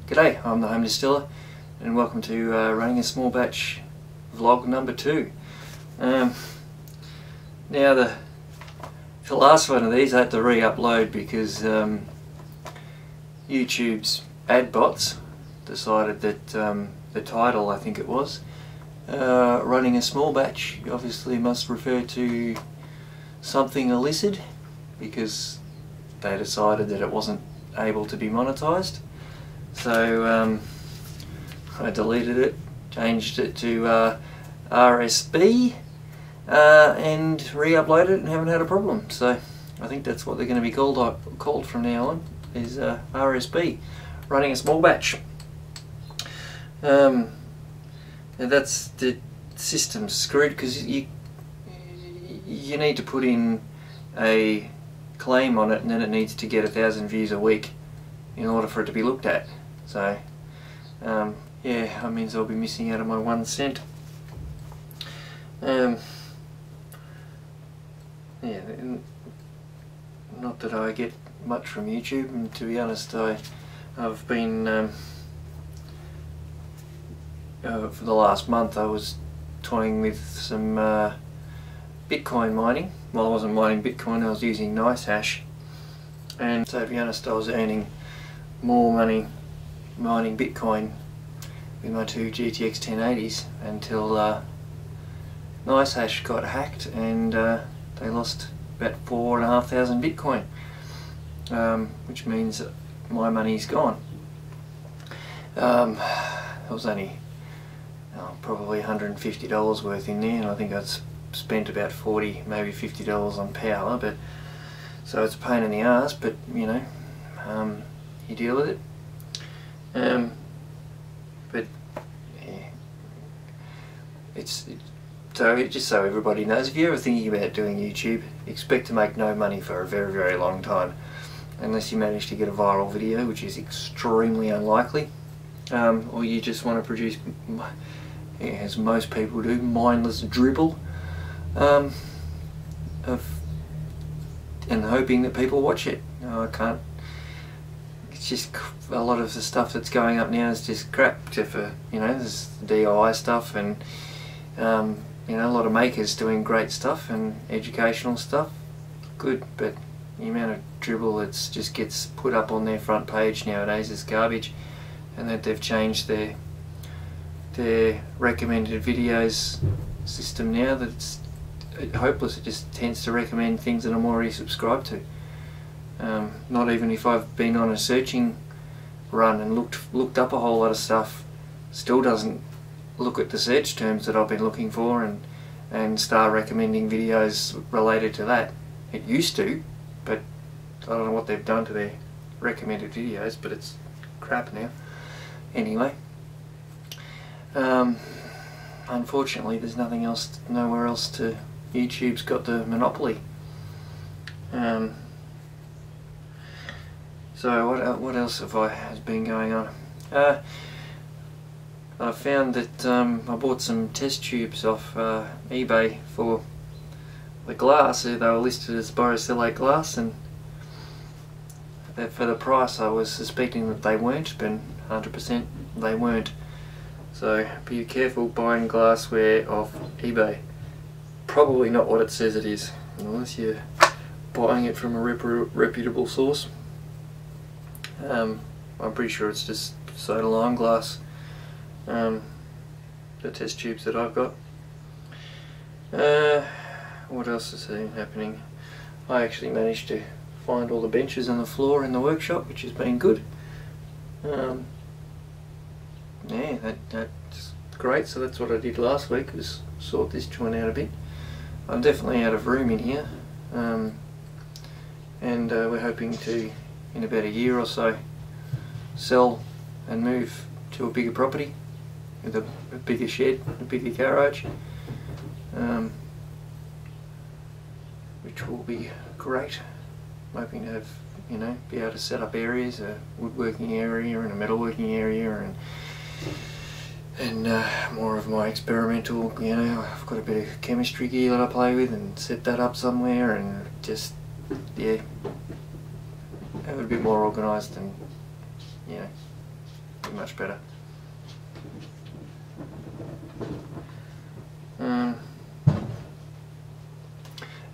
G'day, I'm the HomeDistiller and welcome to running a small batch vlog number 2. Now the last one of these I had to re-upload because YouTube's ad bots decided that the title, I think it was, running a small batch, obviously must refer to something illicit, because they decided that it wasn't able to be monetized. So I deleted it, changed it to RSB and re-uploaded it and haven't had a problem. So I think that's what they're going to be called from now on, is RSB, running a small batch. And that's the system's screwed because you need to put in a claim on it, and then it needs to get 1,000 views a week in order for it to be looked at. So yeah, that means I'll be missing out on my 1 cent. Yeah, not that I get much from YouTube, and to be honest, I've been for the last month I was toying with some Bitcoin mining. Well, I wasn't mining Bitcoin, I was using NiceHash, and so to be honest, I was earning more money mining Bitcoin with my 2 GTX 1080s until NiceHash got hacked and they lost about 4,500 Bitcoin, which means that my money's gone. It was only probably $150 worth in there, and I think I'd spent about $40, maybe $50 on power, but so it's a pain in the ass, but you know, you deal with it. But yeah, so just so everybody knows, if you're ever thinking about doing YouTube, expect to make no money for a very, very long time, unless you manage to get a viral video, which is extremely unlikely, or you just want to produce, as most people do, mindless dribble, and hoping that people watch it. I can't. It's just a lot of the stuff that's going up now is just crap, except for, you know, there's DIY stuff and you know, a lot of makers doing great stuff and educational stuff, good, but the amount of dribble that just gets put up on their front page nowadays is garbage, and that they've changed their recommended videos system now, that it's hopeless. It just tends to recommend things that I'm already subscribed to. Not even if I've been on a searching run and looked up a whole lot of stuff, still doesn't look at the search terms that I've been looking for and start recommending videos related to that. It used to, but I don't know what they've done to their recommended videos, but it's crap now. Anyway, unfortunately there's nothing else, nowhere else to. YouTube's got the monopoly. So what else has been going on? I found that I bought some test tubes off eBay for the glass. They were listed as borosilicate glass, and for the price I was suspecting that they weren't, but 100% they weren't. So be careful buying glassware off eBay. Probably not what it says it is, unless you're buying it from a reputable source. I'm pretty sure it's just soda lime glass, the test tubes that I've got. What else is happening? I actually managed to find all the benches on the floor in the workshop, which has been good. Yeah, that's great. So that's what I did last week, was sort this joint out a bit. I'm definitely out of room in here, and we're hoping to, in about a year or so, sell and move to a bigger property with a bigger shed, a bigger garage, which will be great. I'm hoping to have, you know, be able to set up areas, a woodworking area and a metalworking area, and more of my experimental, you know, I've got a bit of chemistry gear that I play with, and set that up somewhere, and just, yeah, have it a bit more organised, and, you know, much better.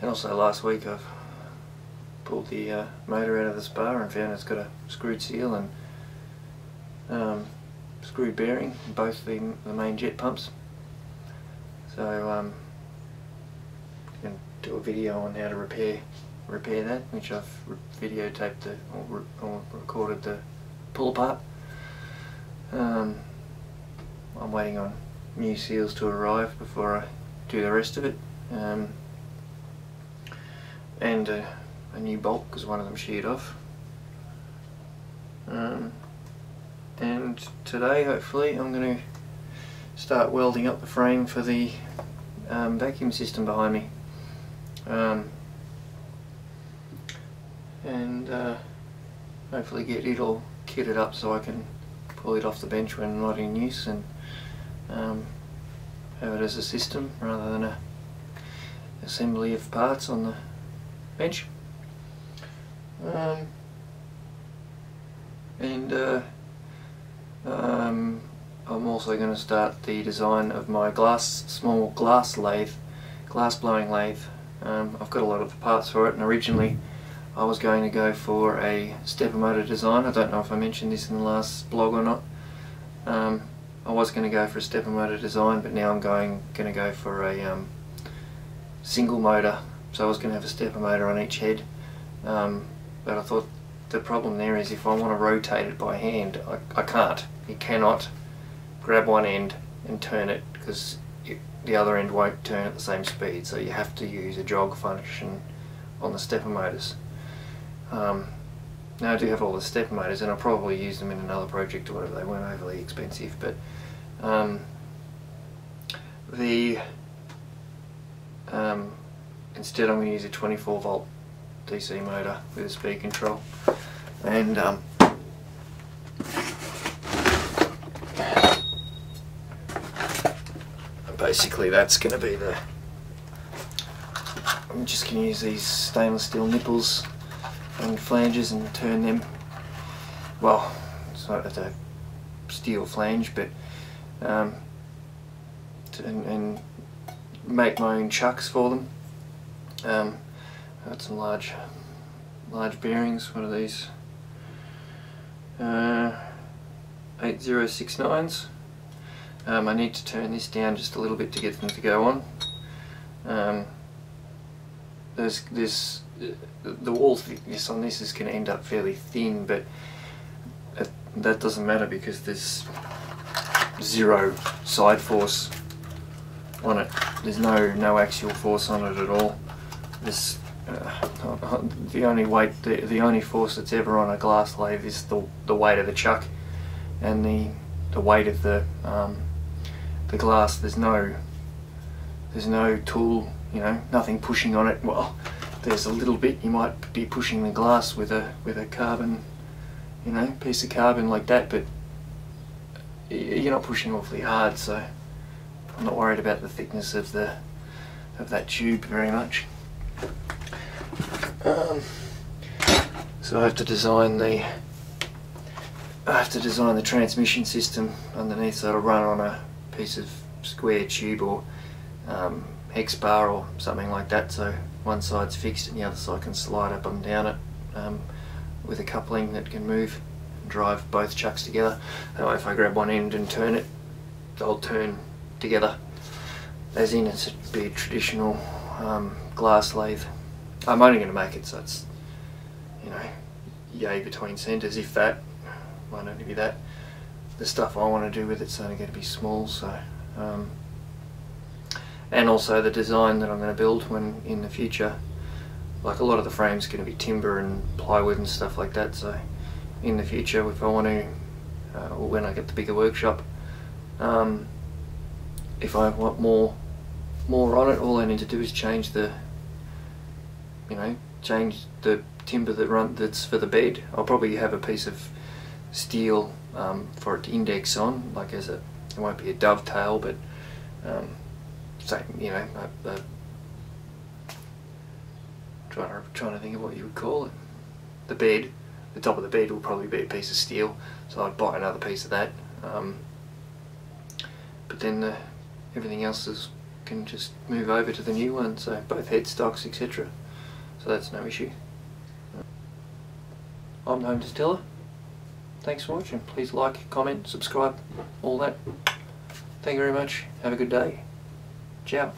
And also last week I've pulled the motor out of the spar and found it's got a screwed seal and screwed bearing in both the main jet pumps. So I'm going to do a video on how to repair that, which I've videotaped or recorded the pull apart. I'm waiting on new seals to arrive before I do the rest of it, and a new bolt because one of them sheared off. And today hopefully I'm going to start welding up the frame for the vacuum system behind me, and hopefully get it all kitted up so I can pull it off the bench when not in use, and have it as a system rather than a assembly of parts on the bench. I'm also going to start the design of my small glass blowing lathe. I've got a lot of the parts for it, and originally I was going to go for a stepper motor design. I don't know if I mentioned this in the last blog or not. I was going to go for a stepper motor design, but now I'm going to go for a single motor. So I was going to have a stepper motor on each head, but I thought the problem there is if I want to rotate it by hand, I can't. You cannot grab one end and turn it because the other end won't turn at the same speed, so you have to use a jog function on the stepper motors. Now I do have all the stepper motors, and I'll probably use them in another project or whatever. They weren't overly expensive, but instead I'm going to use a 24 volt DC motor with a speed control, and basically that's going to be I'm just going to use these stainless steel nipples and flanges and turn them, well, it's not a steel flange, but and make my own chucks for them. I've got some large bearings. What are these? 8069s. I need to turn this down just a little bit to get them to go on. The wall thickness on this is going to end up fairly thin, but that doesn't matter because there's zero side force on it. There's no axial force on it at all. This the only force that's ever on a glass lathe is the weight of the chuck and the weight of the glass. There's no tool, nothing pushing on it. Well, there's a little bit. You might be pushing the glass with a carbon, piece of carbon like that, but you're not pushing awfully hard, so I'm not worried about the thickness of that tube very much. So I have to design the transmission system underneath, so it'll run on a piece of square tube or hex bar or something like that, so one side's fixed and the other side can slide up and down it with a coupling that can move and drive both chucks together. That way if I grab one end and turn it, they'll turn together, as in it's a traditional glass lathe. I'm only going to make it so it's, yay between centres, if that. Might only be that. The stuff I want to do with it's only going to be small, so and also the design that I'm going to build when in the future, like a lot of the frame's going to be timber and plywood and stuff like that, so in the future if I want to, or when I get the bigger workshop, if I want more on it, all I need to do is change the timber that's for the bed. I'll probably have a piece of steel for it to index on, like it won't be a dovetail, but trying to think of what you would call it. The bed the top of the bed will probably be a piece of steel, so I'd buy another piece of that. But then everything else can just move over to the new one, so both headstocks, etc. So that's no issue. I'm the HomeDistiller. Thanks for watching. Please like, comment, subscribe, all that. Thank you very much. Have a good day. Ciao.